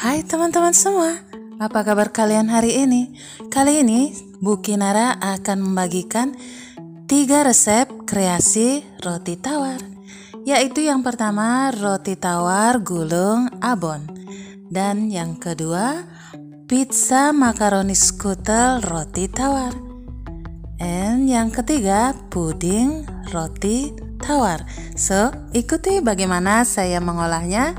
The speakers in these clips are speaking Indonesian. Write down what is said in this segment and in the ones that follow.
Hai teman-teman semua, apa kabar kalian hari ini? Kali ini Bu Kinara akan membagikan 3 resep kreasi roti tawar, yaitu yang pertama roti tawar gulung abon, dan yang kedua pizza makaroni skutel roti tawar, dan yang ketiga puding roti tawar. So, ikuti bagaimana saya mengolahnya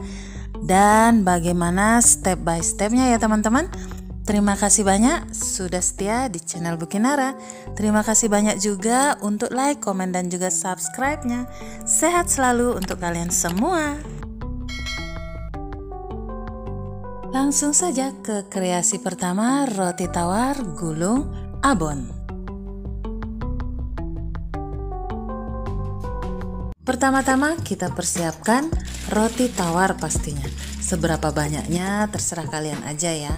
dan bagaimana step by stepnya ya teman-teman. Terima kasih banyak sudah setia di channel Bu Kinara. Terima kasih banyak juga untuk like, komen, dan juga subscribe-nya. Sehat selalu untuk kalian semua. Langsung saja ke kreasi pertama, roti tawar gulung abon. Pertama-tama kita persiapkan roti tawar pastinya. Seberapa banyaknya terserah kalian aja ya.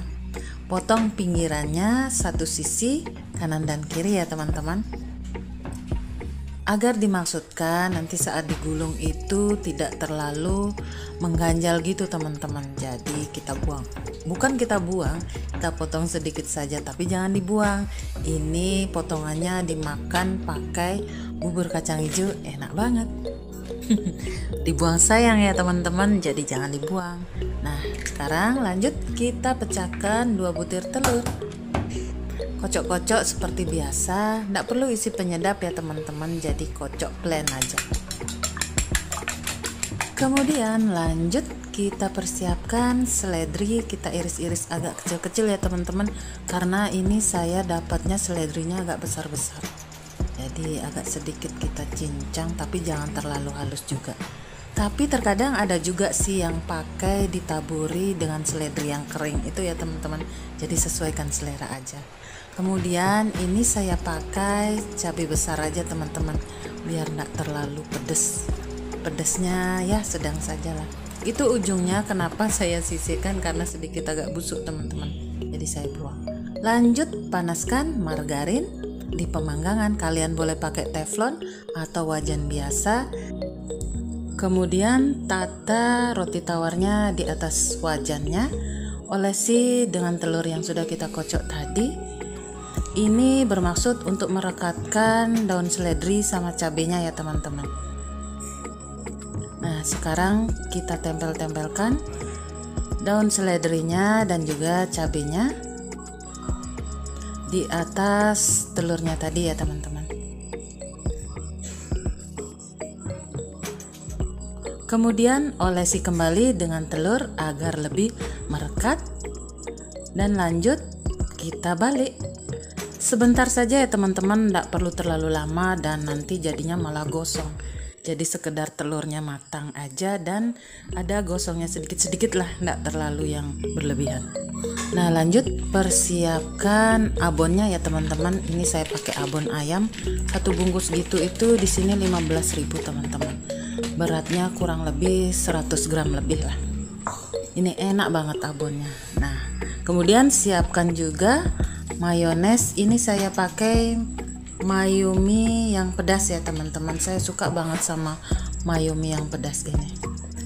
Potong pinggirannya satu sisi kanan dan kiri ya teman-teman. Agar dimaksudkan nanti saat digulung itu tidak terlalu mengganjal gitu teman-teman. Jadi kita buang. Bukan kita buang, kita potong sedikit saja tapi jangan dibuang. Ini potongannya dimakan pakai bubur kacang hijau, enak banget. Dibuang sayang ya teman-teman, jadi jangan dibuang. Nah, sekarang lanjut kita pecahkan 2 butir telur. Kocok-kocok seperti biasa, tidak perlu isi penyedap ya teman-teman, jadi kocok plain aja. Kemudian lanjut kita persiapkan seledri, kita iris-iris agak kecil-kecil ya teman-teman, karena ini saya dapatnya seledrinya agak besar-besar. Jadi agak sedikit kita cincang, tapi jangan terlalu halus juga. Tapi terkadang ada juga sih yang pakai ditaburi dengan seledri yang kering itu ya teman-teman. Jadi sesuaikan selera aja. Kemudian ini saya pakai cabai besar aja teman-teman, biar nggak terlalu pedes. Pedesnya ya sedang saja lah. Itu ujungnya kenapa saya sisihkan, karena sedikit agak busuk teman-teman. Jadi saya buang. Lanjut panaskan margarin. Di pemanggangan kalian boleh pakai teflon atau wajan biasa. Kemudian tata roti tawarnya di atas wajannya, olesi dengan telur yang sudah kita kocok tadi. Ini bermaksud untuk merekatkan daun seledri sama cabenya ya teman-teman. Nah, sekarang kita tempel-tempelkan daun seledrinya dan juga cabenya di atas telurnya tadi ya teman-teman. Kemudian olesi kembali dengan telur agar lebih merekat, dan lanjut kita balik. Sebentar saja ya teman-teman, tidak perlu terlalu lama dan nanti jadinya malah gosong. Jadi sekedar telurnya matang aja dan ada gosongnya sedikit-sedikit lah, tidak terlalu yang berlebihan. Nah, lanjut persiapkan abonnya ya teman-teman. Ini saya pakai abon ayam. 1 bungkus gitu itu di sini 15.000 teman-teman. Beratnya kurang lebih 100 gram lebih lah. Ini enak banget abonnya. Nah, kemudian siapkan juga mayones. Ini saya pakai Mayumi yang pedas ya teman-teman. Saya suka banget sama Mayumi yang pedas ini.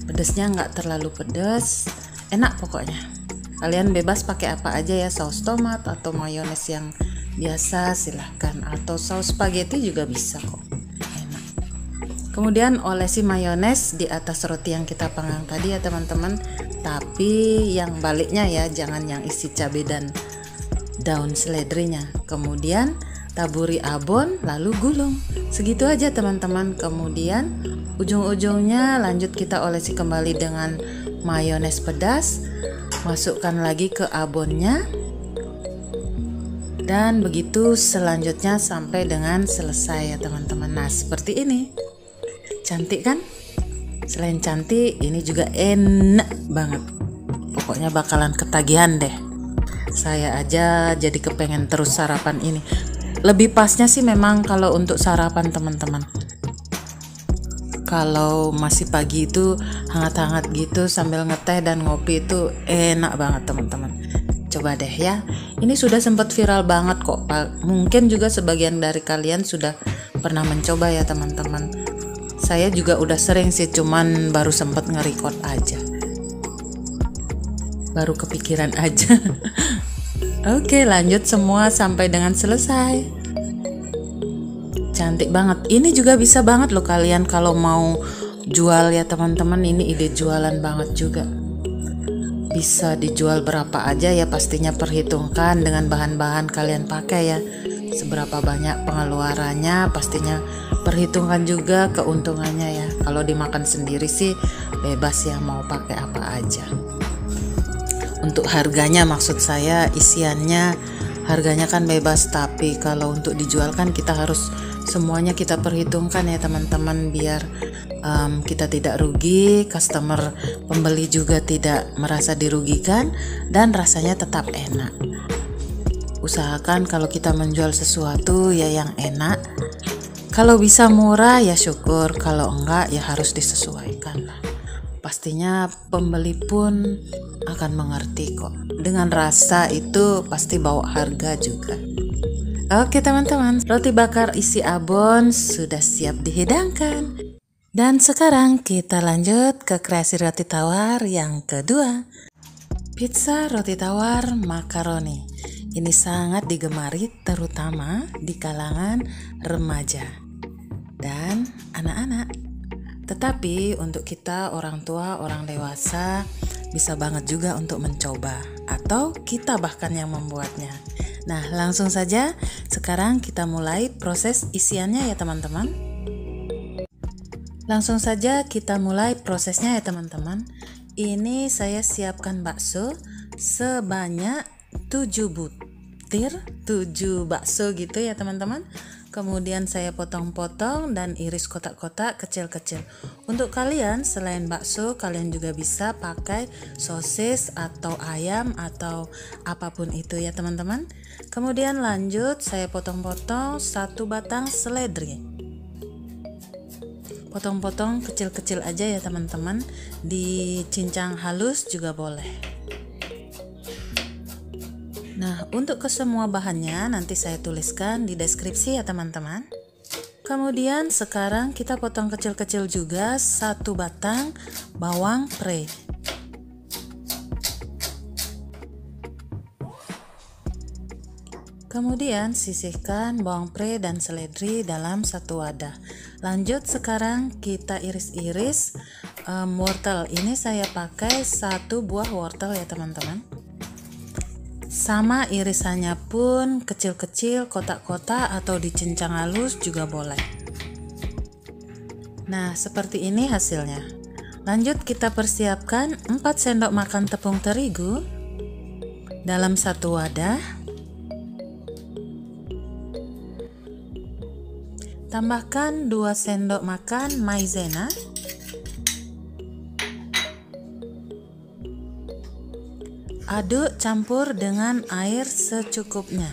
Pedasnya nggak terlalu pedas, enak pokoknya. Kalian bebas pakai apa aja ya, saus tomat atau mayones yang biasa silahkan, atau saus spaghetti juga bisa kok, enak. Kemudian olesi mayones di atas roti yang kita panggang tadi ya teman-teman, tapi yang baliknya ya, jangan yang isi cabai dan daun seledrinya. Kemudian taburi abon lalu gulung, segitu aja teman-teman. Kemudian ujung-ujungnya lanjut kita olesi kembali dengan mayones pedas. Masukkan lagi ke abonnya, dan begitu selanjutnya sampai dengan selesai ya teman-teman. Nah, seperti ini. Cantik kan? Selain cantik, ini juga enak banget. Pokoknya bakalan ketagihan deh. Saya aja jadi kepengen terus sarapan ini. Lebih pasnya sih memang kalau untuk sarapan teman-teman. Kalau masih pagi itu hangat-hangat gitu sambil ngeteh dan ngopi itu enak banget teman-teman. Coba deh ya. Ini sudah sempat viral banget kok. Mungkin juga sebagian dari kalian sudah pernah mencoba ya teman-teman. Saya juga udah sering sih, cuman baru sempat nge-record aja. baru kepikiran aja. Oke, lanjut semua sampai dengan selesai. Cantik banget. Ini juga bisa banget loh kalian kalau mau jual ya teman-teman. Ini ide jualan banget juga. Bisa dijual berapa aja ya, pastinya perhitungkan dengan bahan-bahan kalian pakai ya. Seberapa banyak pengeluarannya, pastinya perhitungkan juga keuntungannya ya. Kalau dimakan sendiri sih bebas ya mau pakai apa aja. Untuk harganya maksud saya, isiannya harganya kan bebas, tapi kalau untuk dijual kan kita harus semuanya kita perhitungkan ya teman-teman, biar kita tidak rugi, customer pembeli juga tidak merasa dirugikan, dan rasanya tetap enak. Usahakan kalau kita menjual sesuatu ya yang enak. Kalau bisa murah ya syukur, kalau enggak ya harus disesuaikan lah. Pastinya pembeli pun akan mengerti kok. Dengan rasa itu pasti bawa harga juga. Oke teman-teman, roti bakar isi abon sudah siap dihidangkan. Dan sekarang kita lanjut ke kreasi roti tawar yang kedua. Pizza roti tawar makaroni. Ini sangat digemari terutama di kalangan remaja dan anak-anak. Tetapi untuk kita orang tua, orang dewasa bisa banget juga untuk mencoba, atau kita bahkan yang membuatnya. Nah, langsung saja sekarang kita mulai proses isiannya ya teman-teman. Langsung saja kita mulai prosesnya ya teman-teman. Ini saya siapkan bakso sebanyak 7 butir, 7 bakso gitu ya teman-teman. Kemudian saya potong-potong dan iris kotak-kotak kecil-kecil. Untuk kalian selain bakso, kalian juga bisa pakai sosis atau ayam atau apapun itu ya teman-teman. Kemudian lanjut saya potong-potong 1 batang seledri. Potong-potong kecil-kecil aja ya teman-teman. Dicincang halus juga boleh. Nah, untuk kesemua bahannya nanti saya tuliskan di deskripsi ya teman-teman. Kemudian sekarang kita potong kecil-kecil juga 1 batang bawang pre. Kemudian sisihkan bawang pre dan seledri dalam 1 wadah. Lanjut sekarang kita iris-iris wortel. Ini saya pakai 1 buah wortel ya teman-teman. Sama irisannya pun kecil-kecil, kotak-kotak atau dicincang halus juga boleh. Nah, seperti ini hasilnya. Lanjut kita persiapkan 4 sendok makan tepung terigu dalam 1 wadah. Tambahkan 2 sendok makan maizena. Aduk campur dengan air secukupnya.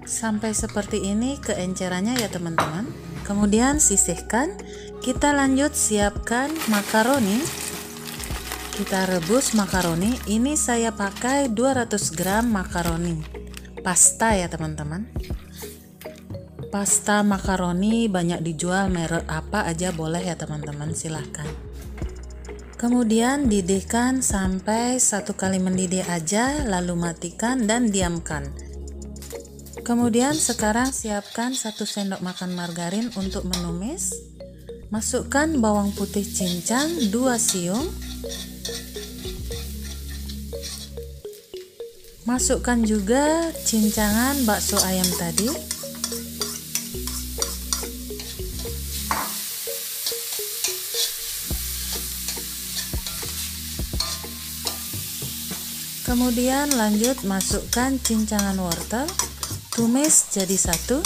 Sampai seperti ini keencerannya ya teman-teman. Kemudian sisihkan. Kita lanjut siapkan makaroni. Kita rebus makaroni. Ini saya pakai 200 gram makaroni pasta ya teman-teman. Pasta makaroni banyak dijual, merek apa aja boleh ya teman-teman, silahkan. Kemudian didihkan sampai 1 kali mendidih aja, lalu matikan dan diamkan. Kemudian sekarang siapkan 1 sendok makan margarin untuk menumis. Masukkan bawang putih cincang 2 siung. Masukkan juga cincangan bakso ayam tadi. Kemudian lanjut masukkan cincangan wortel, tumis jadi 1.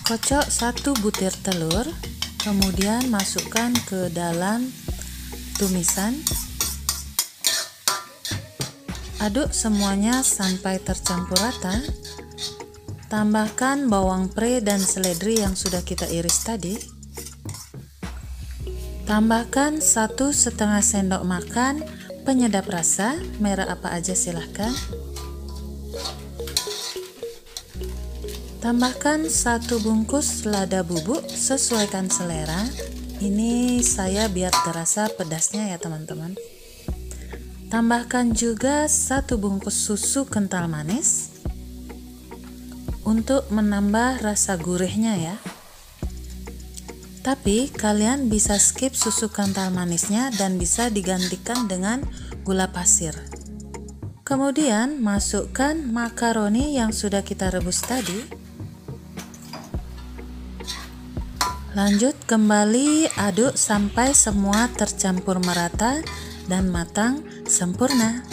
Kocok 1 butir telur, kemudian masukkan ke dalam tumisan. Aduk semuanya sampai tercampur rata. Tambahkan bawang pre dan seledri yang sudah kita iris tadi. Tambahkan 1,5 sendok makan penyedap rasa, merek apa aja silahkan. Tambahkan 1 bungkus lada bubuk, sesuaikan selera. Ini saya biar terasa pedasnya ya teman-teman. Tambahkan juga 1 bungkus susu kental manis untuk menambah rasa gurihnya ya. Tapi kalian bisa skip susu kental manisnya dan bisa digantikan dengan gula pasir. Kemudian masukkan makaroni yang sudah kita rebus tadi. Lanjut kembali aduk sampai semua tercampur merata dan matang sempurna.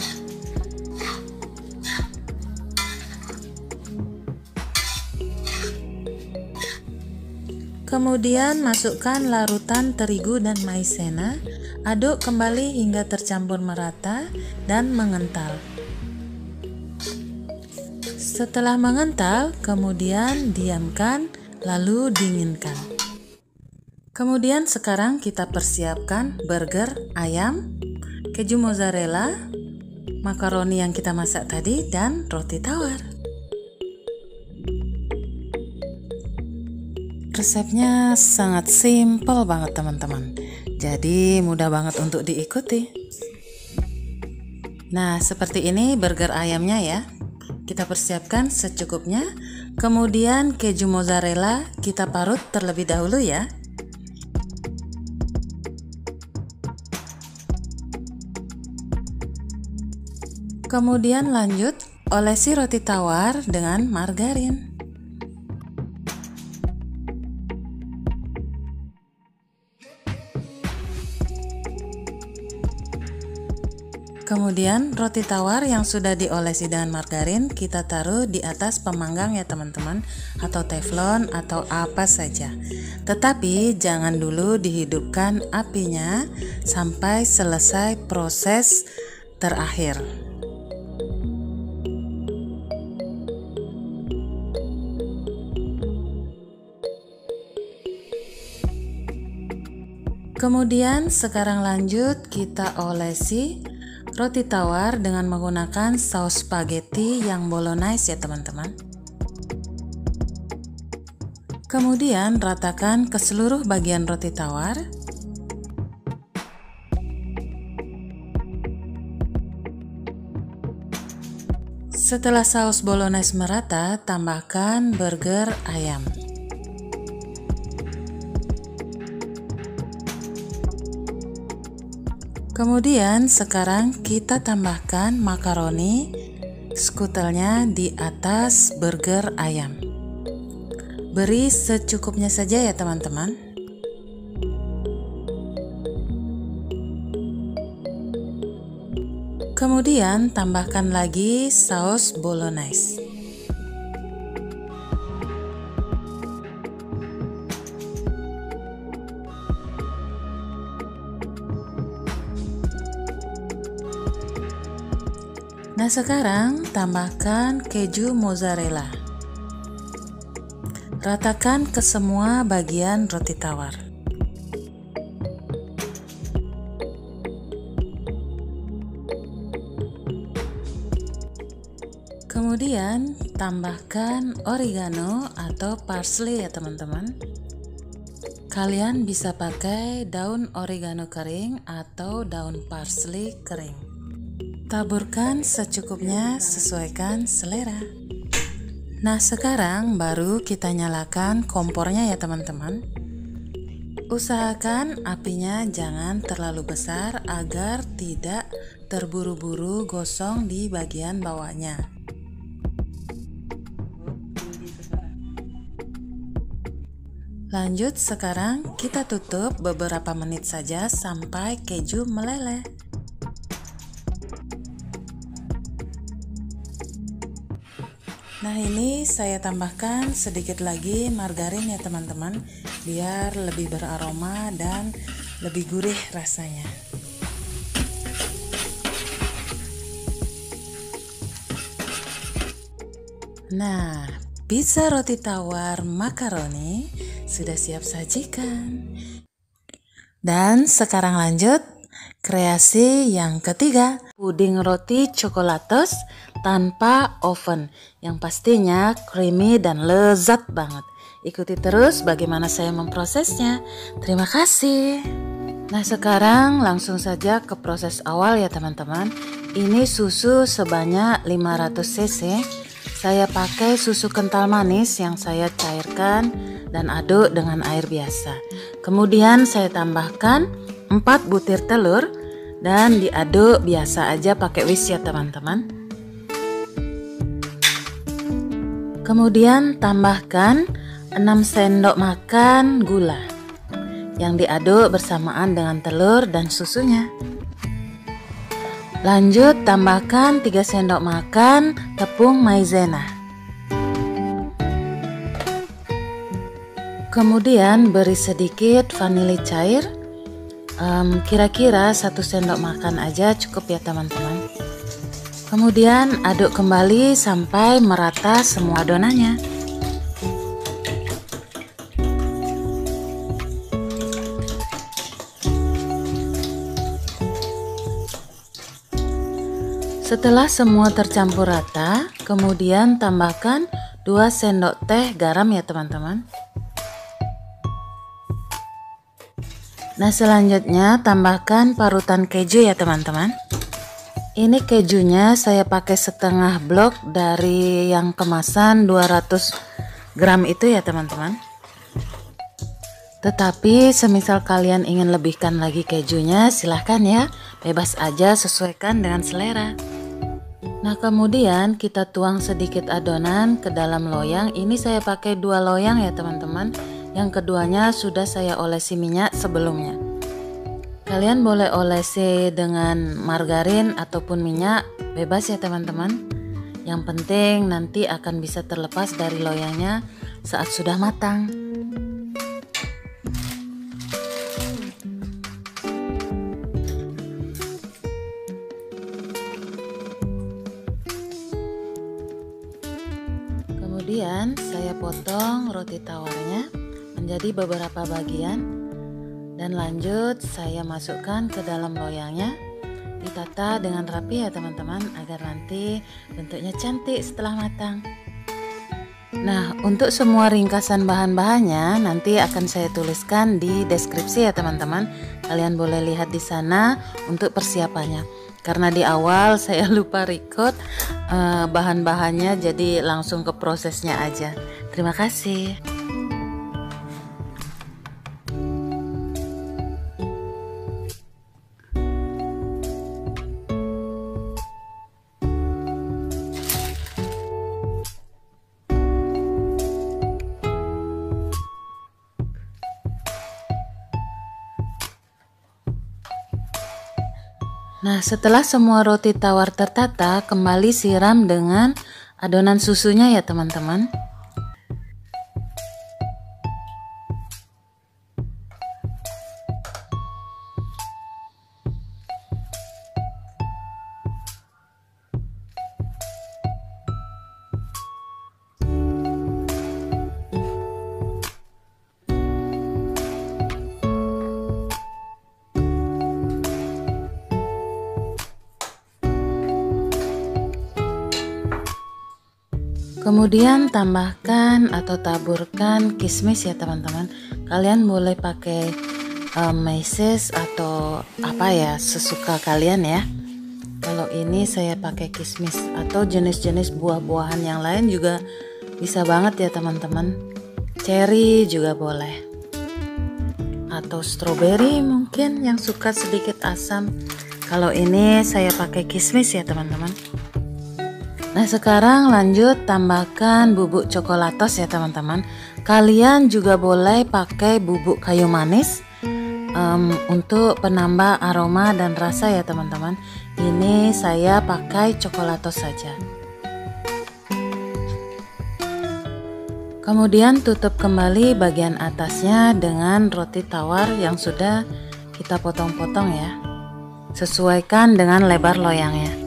Kemudian masukkan larutan terigu dan maizena, aduk kembali hingga tercampur merata dan mengental. Setelah mengental, kemudian diamkan lalu dinginkan. Kemudian sekarang kita persiapkan burger ayam, keju mozzarella, makaroni yang kita masak tadi, dan roti tawar. Resepnya sangat simple banget teman-teman, jadi mudah banget untuk diikuti. Nah, seperti ini burger ayamnya ya. Kita persiapkan secukupnya. Kemudian keju mozzarella kita parut terlebih dahulu ya. Kemudian lanjut olesi roti tawar dengan margarin. Kemudian roti tawar yang sudah diolesi dengan margarin kita taruh di atas pemanggang ya teman-teman, atau teflon atau apa saja. Tetapi jangan dulu dihidupkan apinya sampai selesai proses terakhir. Kemudian sekarang lanjut kita olesi roti tawar dengan menggunakan saus spaghetti yang bolognese ya teman-teman. Kemudian ratakan ke seluruh bagian roti tawar. Setelah saus bolognese merata, tambahkan burger ayam. Kemudian sekarang kita tambahkan makaroni skutelnya di atas burger ayam. Beri secukupnya saja ya teman-teman. Kemudian tambahkan lagi saus bolognese. Nah, sekarang tambahkan keju mozzarella. Ratakan ke semua bagian roti tawar. Kemudian tambahkan oregano atau parsley ya teman-teman. Kalian bisa pakai daun oregano kering atau daun parsley kering. Taburkan secukupnya, sesuaikan selera. Nah, sekarang baru kita nyalakan kompornya ya teman-teman. Usahakan apinya jangan terlalu besar agar tidak terburu-buru gosong di bagian bawahnya. Lanjut, sekarang kita tutup beberapa menit saja sampai keju meleleh. Nah, ini saya tambahkan sedikit lagi margarin ya teman-teman, biar lebih beraroma dan lebih gurih rasanya. Nah, pizza roti tawar makaroni sudah siap sajikan. Dan sekarang lanjut, Kreasi yang ketiga, puding roti coklatos tanpa oven, yang pastinya creamy dan lezat banget. Ikuti terus bagaimana saya memprosesnya. Terima kasih. Nah, sekarang langsung saja ke proses awal ya teman-teman. Ini susu sebanyak 500 cc. Saya pakai susu kental manis yang saya cairkan dan aduk dengan air biasa. Kemudian saya tambahkan 4 butir telur dan diaduk biasa aja pakai whisk ya teman-teman. Kemudian tambahkan 6 sendok makan gula yang diaduk bersamaan dengan telur dan susunya. Lanjut tambahkan 3 sendok makan tepung maizena. Kemudian beri sedikit vanili cair, kira-kira 1 sendok makan aja cukup ya teman-teman. Kemudian aduk kembali sampai merata semua adonannya. Setelah semua tercampur rata, kemudian tambahkan 2 sendok teh garam ya teman-teman. Nah, selanjutnya tambahkan parutan keju ya teman-teman. Ini kejunya saya pakai setengah blok dari yang kemasan 200 gram itu ya teman-teman. Tetapi semisal kalian ingin lebihkan lagi kejunya, silahkan ya, bebas aja, sesuaikan dengan selera. Nah, kemudian kita tuang sedikit adonan ke dalam loyang. Ini saya pakai 2 loyang ya teman-teman. Yang keduanya sudah saya olesi minyak sebelumnya. Kalian boleh olesi dengan margarin ataupun minyak, bebas ya teman-teman. Yang penting nanti akan bisa terlepas dari loyangnya saat sudah matang. Kemudian saya potong roti tawarnya menjadi beberapa bagian dan lanjut saya masukkan ke dalam loyangnya. Ditata dengan rapi ya teman-teman agar nanti bentuknya cantik setelah matang. Nah, untuk semua ringkasan bahan-bahannya nanti akan saya tuliskan di deskripsi ya teman-teman. Kalian boleh lihat di sana untuk persiapannya. Karena di awal saya lupa record bahan-bahannya, jadi langsung ke prosesnya aja. Terima kasih. Nah, setelah semua roti tawar tertata, kembali siram dengan adonan susunya ya teman-teman. Kemudian tambahkan atau taburkan kismis ya teman-teman. Kalian boleh pakai meses atau apa ya, sesuka kalian ya. Kalau ini saya pakai kismis, atau jenis-jenis buah-buahan yang lain juga bisa banget ya teman-teman. Cherry juga boleh, atau strawberry mungkin yang suka sedikit asam. Kalau ini saya pakai kismis ya teman-teman. Nah, sekarang lanjut tambahkan bubuk coklatos ya teman-teman. Kalian juga boleh pakai bubuk kayu manis untuk penambah aroma dan rasa ya teman-teman. Ini saya pakai coklatos saja. Kemudian tutup kembali bagian atasnya dengan roti tawar yang sudah kita potong-potong ya. Sesuaikan dengan lebar loyangnya.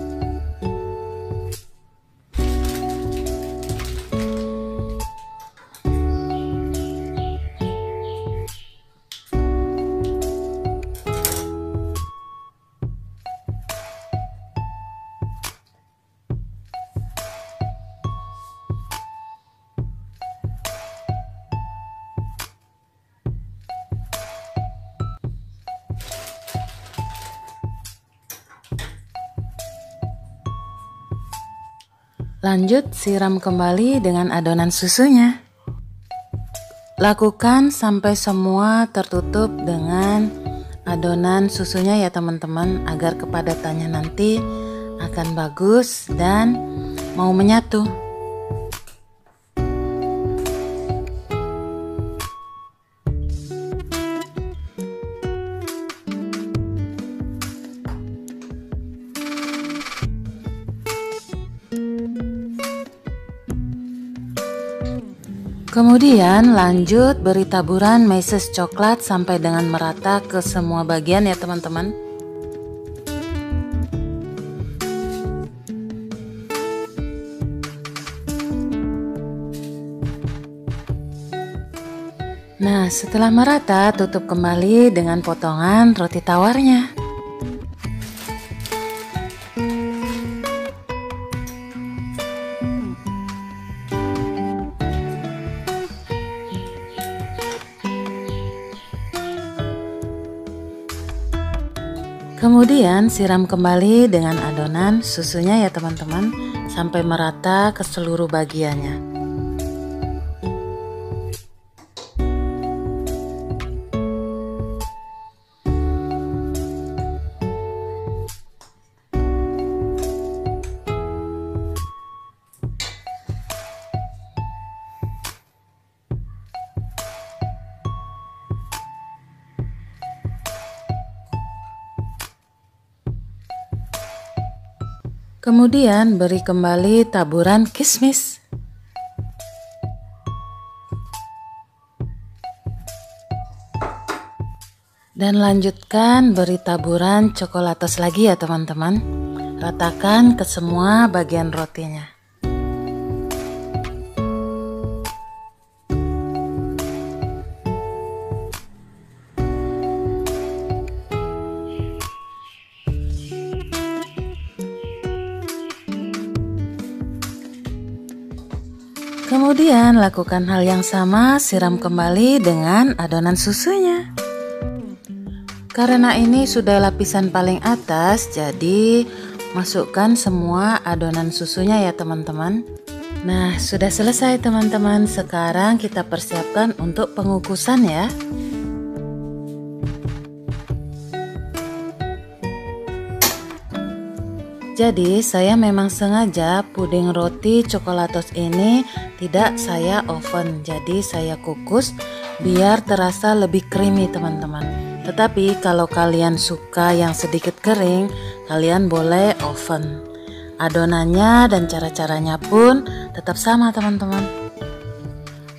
Lanjut siram kembali dengan adonan susunya. Lakukan sampai semua tertutup dengan adonan susunya ya teman-teman, agar kepadatannya nanti akan bagus dan mau menyatu. Kemudian lanjut beri taburan meses coklat sampai dengan merata ke semua bagian ya teman-teman. Nah, setelah merata, tutup kembali dengan potongan roti tawarnya. Kemudian siram kembali dengan adonan susunya ya teman-teman, sampai merata ke seluruh bagiannya. Kemudian beri kembali taburan kismis. Dan lanjutkan beri taburan coklatos lagi ya teman-teman. Ratakan ke semua bagian rotinya. Kemudian lakukan hal yang sama, siram kembali dengan adonan susunya. Karena ini sudah lapisan paling atas, jadi masukkan semua adonan susunya ya teman-teman. Nah, sudah selesai teman-teman. Sekarang kita persiapkan untuk pengukusan ya. Jadi saya memang sengaja puding roti coklatos ini tidak saya oven, jadi saya kukus biar terasa lebih creamy teman-teman. Tetapi kalau kalian suka yang sedikit kering, kalian boleh oven. Adonannya dan cara-caranya pun tetap sama teman-teman.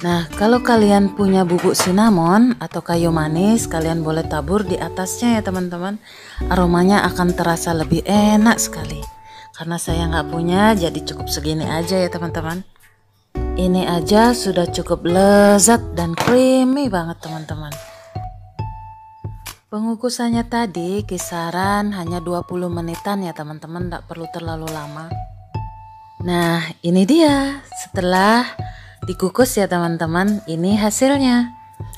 Nah, kalau kalian punya bubuk cinnamon atau kayu manis, kalian boleh tabur di atasnya ya teman-teman. Aromanya akan terasa lebih enak sekali. Karena saya nggak punya, jadi cukup segini aja ya teman-teman. Ini aja sudah cukup lezat dan creamy banget teman-teman. Pengukusannya tadi kisaran hanya 20 menitan ya teman-teman, nggak perlu terlalu lama. Nah, ini dia setelah dikukus ya teman-teman, ini hasilnya.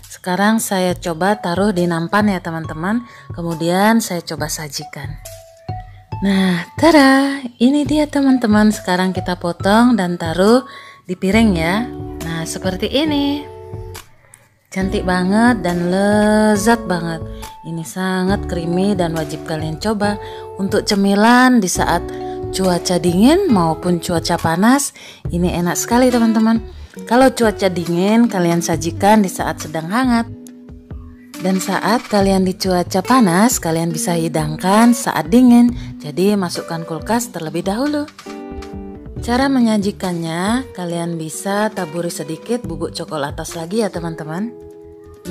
Sekarang saya coba taruh di nampan ya teman-teman, kemudian saya coba sajikan. Nah, tada, ini dia teman-teman. Sekarang kita potong dan taruh di piring ya. Nah, seperti ini. Cantik banget dan lezat banget. Ini sangat creamy dan wajib kalian coba untuk cemilan di saat cuaca dingin maupun cuaca panas. Ini enak sekali teman-teman. Kalau cuaca dingin, kalian sajikan di saat sedang hangat. Dan saat kalian di cuaca panas, kalian bisa hidangkan saat dingin. Jadi masukkan kulkas terlebih dahulu. Cara menyajikannya, kalian bisa taburi sedikit bubuk coklatos lagi ya teman-teman.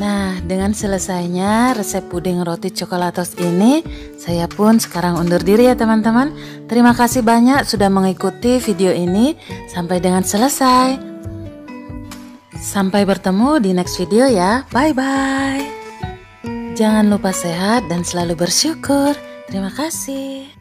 Nah, dengan selesainya resep puding roti coklatos ini, saya pun sekarang undur diri ya teman-teman. Terima kasih banyak sudah mengikuti video ini sampai dengan selesai. Sampai bertemu di next video ya. Bye-bye. Jangan lupa sehat dan selalu bersyukur. Terima kasih.